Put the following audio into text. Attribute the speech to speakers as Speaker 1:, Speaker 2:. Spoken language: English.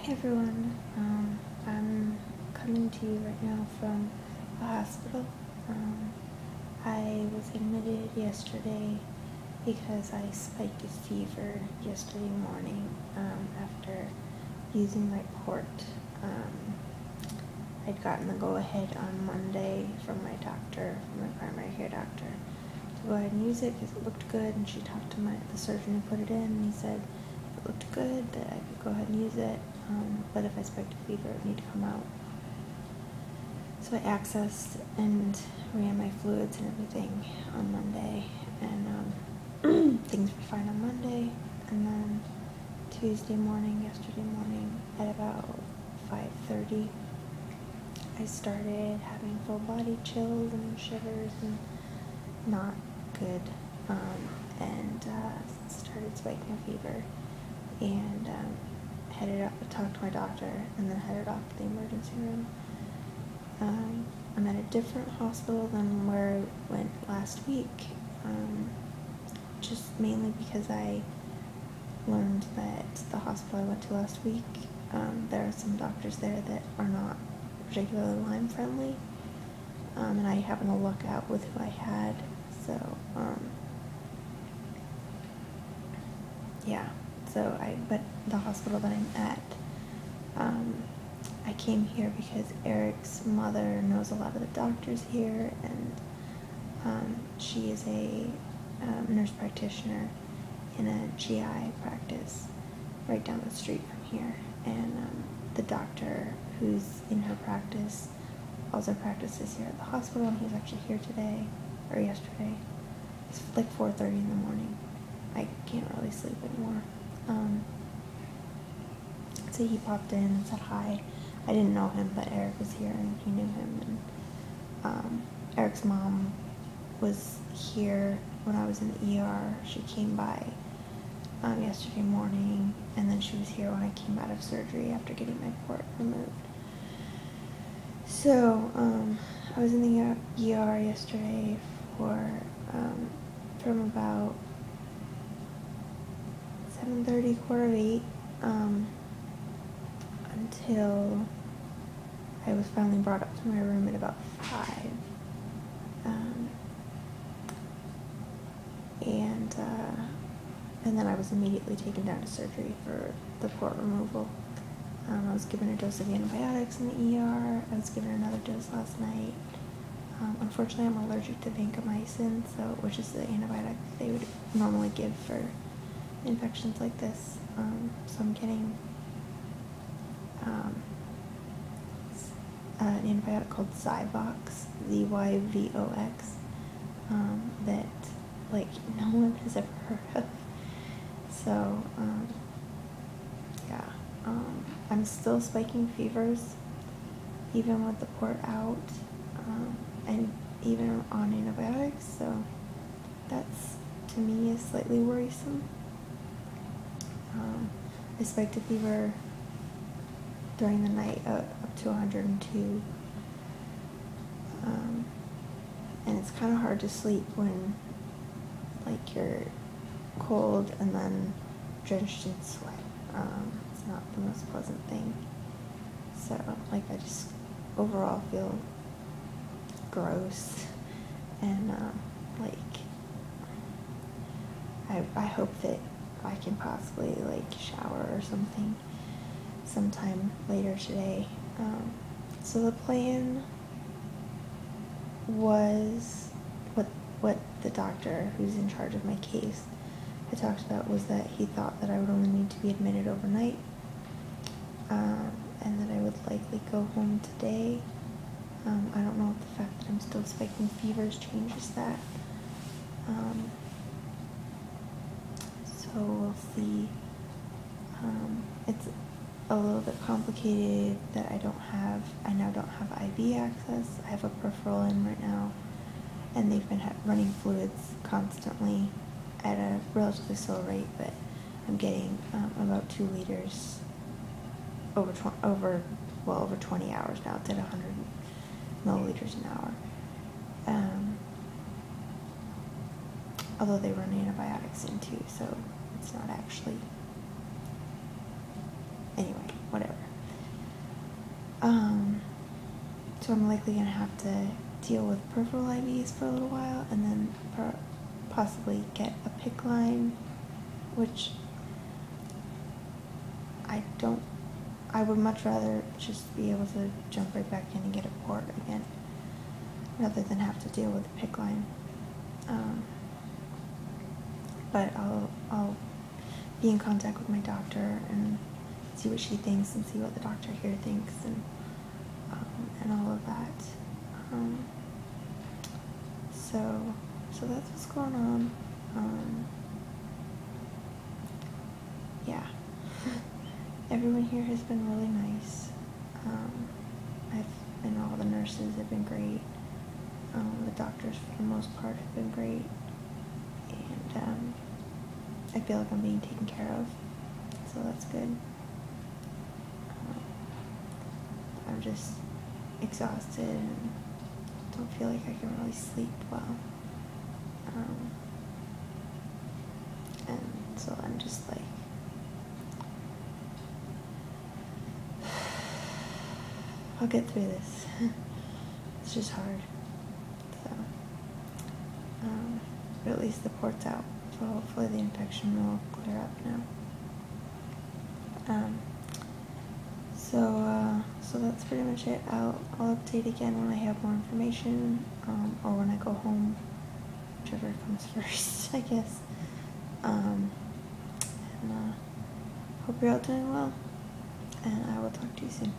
Speaker 1: Hey everyone, I'm coming to you right now from the hospital. I was admitted yesterday because I spiked a fever yesterday morning after using my port. I'd gotten the go-ahead on Monday from my doctor, from my primary care doctor, to go ahead and use it because it looked good, and she talked to the surgeon who put it in, and he said it looked good, that I could go ahead and use it, but if I spiked a fever, it would need to come out. So I accessed and ran my fluids and everything on Monday, and things were fine on Monday, and then yesterday morning, at about 5:30, I started having full body chills and shivers and not good, and started spiking a fever, and headed up to talk to my doctor, and then headed off to the emergency room. I'm at a different hospital than where I went last week, just mainly because I learned that the hospital I went to last week, there are some doctors there that are not particularly Lyme friendly, and I happened to luck out with who I had, so but the hospital that I'm at, I came here because Eric's mother knows a lot of the doctors here, and she is a nurse practitioner in a GI practice right down the street from here, and the doctor who's in her practice also practices here at the hospital, and he's actually here today, or yesterday. It's like 4:30 in the morning. I can't really sleep anymore. So he popped in and said hi. I didn't know him, but Eric was here and he knew him, and Eric's mom was here when I was in the ER. She came by yesterday morning, and then she was here when I came out of surgery after getting my port removed. So I was in the ER yesterday from about 7:30, 7:45, until I was finally brought up to my room at about 5. And then I was immediately taken down to surgery for the port removal. I was given a dose of antibiotics in the ER. I was given another dose last night. Unfortunately, I'm allergic to vancomycin, which is the antibiotic they would normally give for infections like this. So I'm getting an antibiotic called Zyvox, Zyvox, that no one has ever heard of. So I'm still spiking fevers, even with the port out, and even on antibiotics. So that's, to me, is slightly worrisome. I spiked a fever during the night up to 102, and it's kind of hard to sleep when you're cold and then drenched in sweat. It's not the most pleasant thing. So I just overall feel gross, and I hope that I can possibly shower or something sometime later today. So the plan was, what the doctor who's in charge of my case had talked about, was that he thought that I would only need to be admitted overnight, and that I would likely go home today. I don't know if the fact that I'm still spiking fevers changes that. So we'll see. It's a little bit complicated that I now don't have IV access. I have a peripheral in right now, and they've been running fluids constantly at a relatively slow rate, but I'm getting about 2 liters over 20 hours now. It's at 100 milliliters an hour. Although they run antibiotics in too, so it's not actually. Anyway, whatever. So I'm likely going to have to deal with peripheral IVs for a little while, and then possibly get a PICC line, which I would much rather just be able to jump right back in and get a port again, rather than have to deal with the PICC line. But I'll be in contact with my doctor and see what she thinks and see what the doctor here thinks, and all of that. So that's what's going on. Yeah. Everyone here has been really nice. And all the nurses have been great. The doctors, for the most part, have been great. And I feel like I'm being taken care of, so that's good. I'm just exhausted and don't feel like I can really sleep well. And so I'm just like, I'll get through this. It's just hard. So, but at least the port's out, so hopefully the infection will clear up now. So that's pretty much it. I'll update again when I have more information, or when I go home, whichever comes first, I guess. And hope you're all doing well, and I will talk to you soon.